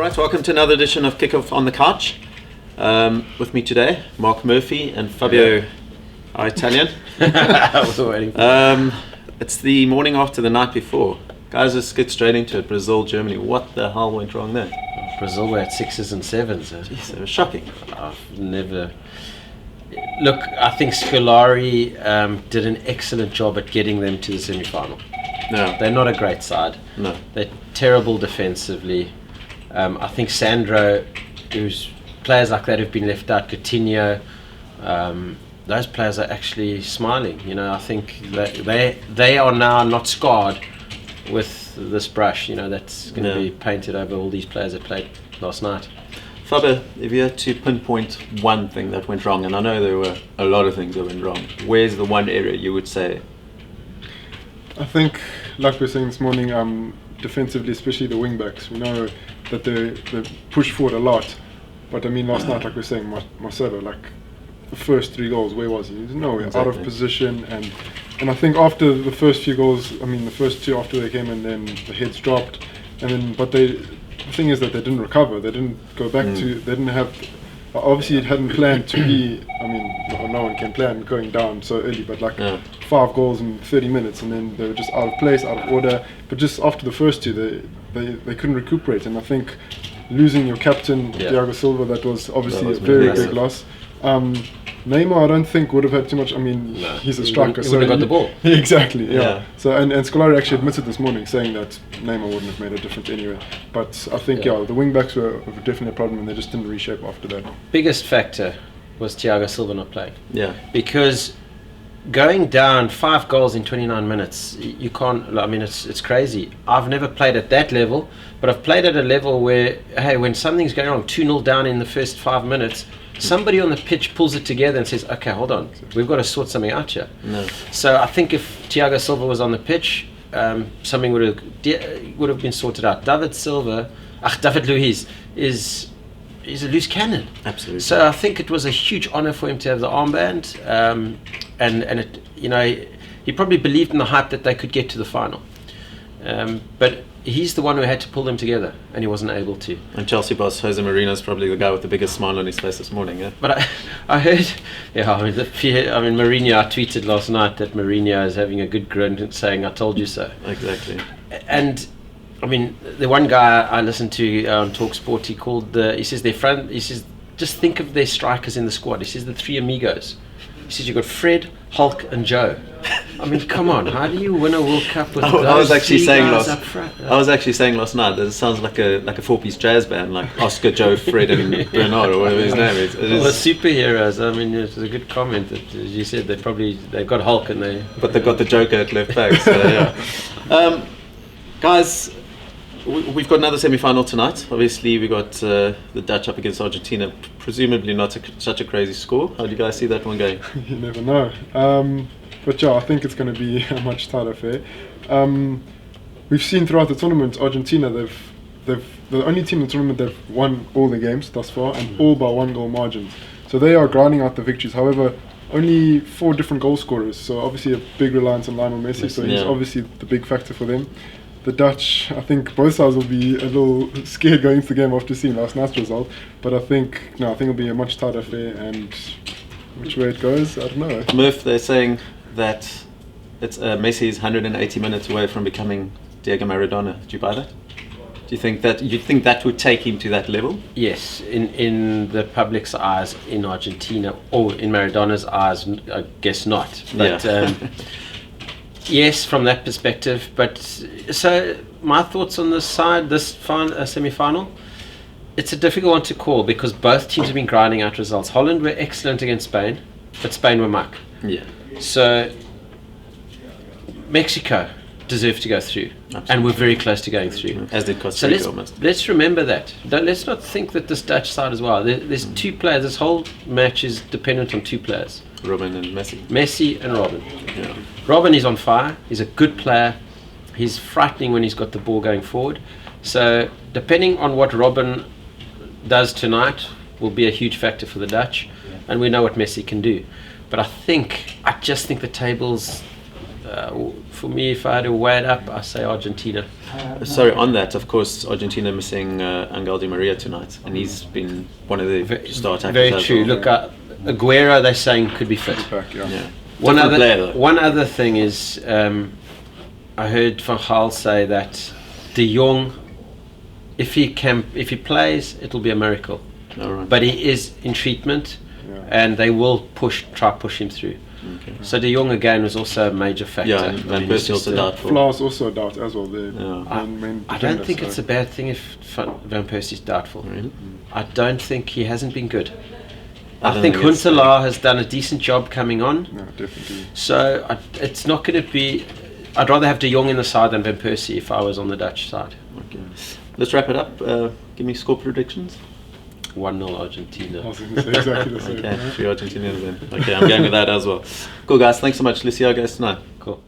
Right, welcome to another edition of KickOff on the Couch. With me today, Mark Murphy and Fabio, our Italian. I was waiting for It's the morning after the night before. Guys, let's get straight into it. Brazil, Germany. What the hell went wrong there? Brazil were at 6s and 7s. Jeez, it was shocking. I've never... Look, I think Scolari did an excellent job at getting them to the semi-final. No. They're not a great side. No. They're terrible defensively. I think Sandro, who's players like that have been left out, Coutinho, those players are actually smiling. You know, I think that they are now not scarred with this brush, you know, that's going to be painted over all these players that played last night. Fabio, if you had to pinpoint one thing that went wrong, and I know there were a lot of things that went wrong, where's the one area you would say? I think, like we were saying this morning, defensively, especially the wing backs, we know that they push forward a lot. But I mean, last night, like we were saying, Marcelo, like the first 3 goals, where was he? He was nowhere, out of position. And I think after the first few goals, I mean, the first 2 after they came in, then the heads dropped. And then, but the thing is that they didn't recover. They didn't go back to. They didn't have. Obviously, it hadn't planned to be. I mean, no one can plan going down so early. But like 5 goals in 30 minutes, and then they were just out of place, out of order. But just after the first 2, they couldn't recuperate. And I think losing your captain, Thiago Silva, that was obviously a very big loss. Neymar, I don't think would have had too much. I mean, he's a striker, he would have got the ball. Exactly, yeah. So and Scolari actually admitted this morning, saying that Neymar wouldn't have made a difference anyway. But I think the wing backs were definitely a problem, and they just didn't reshape after that. Biggest factor was Thiago Silva not playing. Yeah. Because going down 5 goals in 29 minutes, you can't. I mean, it's crazy. I've never played at that level, but I've played at a level where, hey, when something's going wrong, 2-0 down in the first 5 minutes, somebody on the pitch pulls it together and says, okay, hold on, we've got to sort something out here. No. So I think if Thiago Silva was on the pitch, something would have been sorted out. David Luiz is a loose cannon. Absolutely. So I think it was a huge honour for him to have the armband, and it, you know, he probably believed in the hype that they could get to the final. But he's the one who had to pull them together, and he wasn't able to. And Chelsea boss Jose Mourinho's probably the guy with the biggest smile on his face this morning, yeah? But I heard, Mourinho, I tweeted last night that Mourinho is having a good grin and saying, I told you so. Exactly. And I mean, the one guy I listened to on TalkSport, he says just think of their strikers in the squad. He says the 3 amigos. He says you've got Fred, Hulk and Joe. I mean, come on, how do you win a World Cup with those I was actually 3 saying guys up front? I was actually saying last night that it sounds like a 4-piece jazz band, like Oscar, Joe, Fred and Bernard, or whatever his name is. Well, the superheroes, I mean, it's a good comment that, as you said, they've got Hulk and But they've got the Joker at left back, so yeah. Guys, we've got another semi-final tonight. Obviously, we got the Dutch up against Argentina. Presumably not such a crazy score. How do you guys see that one going? You never know. But yeah, I think it's going to be a much tighter affair. We've seen throughout the tournament, Argentina, they've the only team in the tournament that've won all the games thus far, and all by 1 goal margins. So they are grinding out the victories. However, only 4 different goal scorers. So obviously a big reliance on Lionel Messi. So he's obviously the big factor for them. The Dutch, I think both sides will be a little scared going into the game after seeing last night's result. But I think it'll be a much tighter affair, and which way it goes, I don't know. Murph, they're saying that it's Messi is 180 minutes away from becoming Diego Maradona. Do you buy that? Do you think that would take him to that level? Yes, in the public's eyes in Argentina, or in Maradona's eyes, I guess not. But yes, from that perspective. But so my thoughts on this side, this semi-final, it's a difficult one to call because both teams have been grinding out results. Holland were excellent against Spain, but Spain were muck. Yeah. So Mexico deserved to go through. Absolutely. And we're very close to going through. As did Costa Rica almost. Let's remember that. Let's not think that this Dutch side as well. There's 2 players. This whole match is dependent on 2 players. Robin and Messi. Messi and Robin. Yeah. Robin is on fire. He's a good player. He's frightening when he's got the ball going forward. So depending on what Robin does tonight will be a huge factor for the Dutch. And we know what Messi can do. But I just think the tables for me, if I had to weigh it up, I say Argentina. Sorry, on that, of course, Argentina missing Angel Di Maria tonight, and he's been one of the star attackers. Very as true. well. Look, Aguero, they're saying could be fit. Back, yeah. Yeah. One Different player, though. other thing is, I heard Van Gaal say that De Jong, if he plays, it'll be a miracle. All right. But he is in treatment, and they will try push him through. Okay. So De Jong again was also a major factor. Yeah, and Van Persie also doubtful. Fla's also a doubt as well. I don't think it's a bad thing if Van Persie's doubtful. Really? I don't think he hasn't been good. I I don't think think it's- Huntelaar has done a decent job coming on. No, definitely. So it's not going to be. I'd rather have De Jong in the side than Van Persie if I was on the Dutch side. Okay. Let's wrap it up. Give me score predictions. 1-0 Argentina. I was going to say exactly the same. Okay, yeah. 3 Argentinians then. Okay, I'm going with that as well. Cool, guys. Thanks so much. Let's see how it goes tonight. Cool.